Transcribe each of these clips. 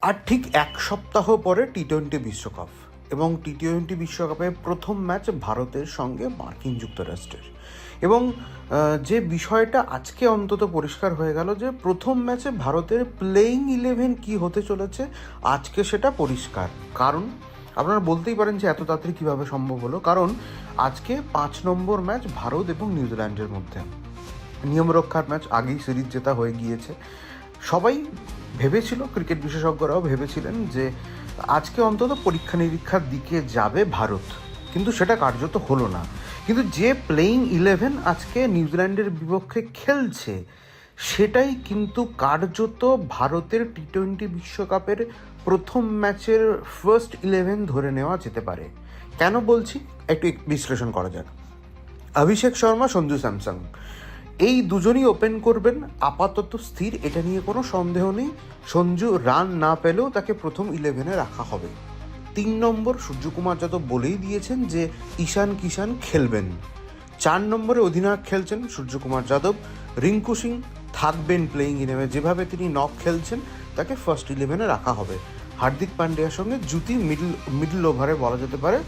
আর ঠিক এক সপ্তাহ পরে টি-20 বিশ্বকাপ এবং টি-20 বিশ্বকাপে প্রথম ম্যাচ ভারতের সঙ্গে মার্কিন যুক্তরাষ্ট্রের। এবং যে বিষয়টা আজকে অন্তত পরিষ্কার হয়ে গেল যে প্রথম ম্যাচে ভারতের প্লেয়িং 11 কী হতে চলেছে আজকে সেটা পরিষ্কার। কারণ আপনারা বলতেই পারেন যে এত তাড়াতাড়ি কীভাবে সম্ভব হলো, কারণ আজকে 5 নম্বর ম্যাচ ভারত এবং নিউজিল্যান্ডের মধ্যে। নিয়মরক্ষার ম্যাচ, আগেই সিরিজ জেতা হয়ে গিয়েছে। সবাই ভেবেছিল, ক্রিকেট বিশেষজ্ঞরাও ভেবেছিলেন যে আজকে অন্তত পরীক্ষা নিরীক্ষার দিকে যাবে ভারত, কিন্তু সেটা কার্যত হলো না। কিন্তু যে প্লেয়িং 11 আজকে নিউজিল্যান্ডের বিপক্ষে খেলছে সেটাই কিন্তু কার্যত ভারতের টি-20 বিশ্বকাপের প্রথম ম্যাচের ফার্স্ট 11 ধরে নেওয়া যেতে পারে। কেন বলছি একটু বিশ্লেষণ করা যাক। অভিষেক শর্মা, সঞ্জু স্যামসন, এই দুজনই ওপেন করবেন আপাতত স্থির, এটা নিয়ে কোনো সন্দেহ নেই। সঞ্জু রান না পেলেও তাকে প্রথম 11-এ রাখা হবে। 3 নম্বর সূর্যকুমার যাদব বলেই দিয়েছেন যে ঈশান কিষান খেলবেন। 4 নম্বরে অধিনায়ক খেলছেন সূর্যকুমার যাদব। রিঙ্কু সিং থাকবেন প্লেয়িং 11-এ, যেভাবে তিনি নক খেলছেন তাকে ফার্স্ট 11-এ রাখা হবে। হার্দিক পান্ডিয়ার সঙ্গে জুটি মিডল ওভারে বলা যেতে পারে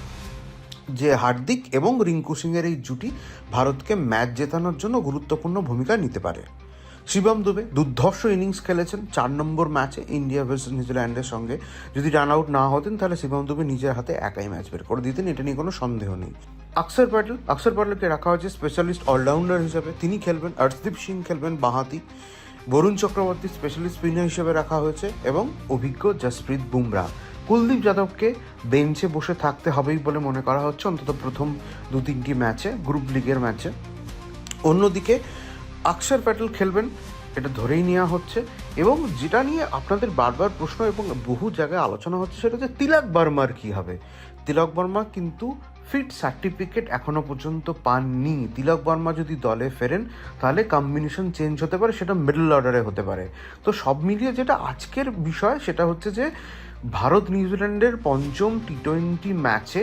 যে হার্দিক এবং রিঙ্কু সিংয়ের এই জুটি ভারতকে ম্যাচ জেতানোর জন্য গুরুত্বপূর্ণ ভূমিকা নিতে পারে। শিবম দুবে দুর্ধর্ষ ইনিংস খেলেছেন 4 নম্বর ম্যাচে ইন্ডিয়া ভার্সেস নিউজিল্যান্ডের সঙ্গে। যদি রান আউট না হতেন তাহলে শিবম দুবে নিজের হাতে একাই ম্যাচ বের করে দিতেন, এটা নিয়ে কোনো সন্দেহ নেই। অক্ষর প্যাটেলকে রাখা হয়েছে স্পেশালিস্ট অলরাউন্ডার হিসেবে, তিনি খেলবেন। অর্শদীপ সিং খেলবেন বাঁহাতি। বরুণ চক্রবর্তী স্পেশালিস্ট স্পিনার হিসেবে রাখা হয়েছে এবং অভিজ্ঞ জসপ্রীত বুমরা। কুলদীপ যাদবকে বেঞ্চে বসে থাকতে হবেই বলে মনে করা হচ্ছে, অন্তত প্রথম 2-3টি ম্যাচে, গ্রুপ লিগের ম্যাচে। অন্যদিকে অক্ষর প্যাটেল খেলবেন, এটা ধরেই নেওয়া হচ্ছে। এবং যেটা নিয়ে আপনাদের বারবার প্রশ্ন এবং বহু জায়গায় আলোচনা হচ্ছে সেটা হচ্ছে তিলক বর্মার কী হবে। তিলক বর্মা কিন্তু ফিট সার্টিফিকেট এখনও পর্যন্ত পাননি। তিলক বর্মা যদি দলে ফেরেন তাহলে কম্বিনেশন চেঞ্জ হতে পারে, সেটা মিডল অর্ডারে হতে পারে। তো সব মিলিয়ে যেটা আজকের বিষয় সেটা হচ্ছে যে ভারত নিউজিল্যান্ডের পঞ্চম টি-20 ম্যাচে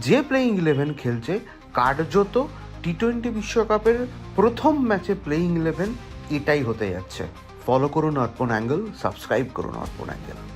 যে প্লেয়িং 11 খেলছে কার্যত টি-20 বিশ্বকাপের প্রথম ম্যাচে প্লেয়িং 11 এটাই হতে যাচ্ছে। ফলো করুন অর্পণ অ্যাঙ্গেল, সাবস্ক্রাইব করুন অর্পণ অ্যাঙ্গেল।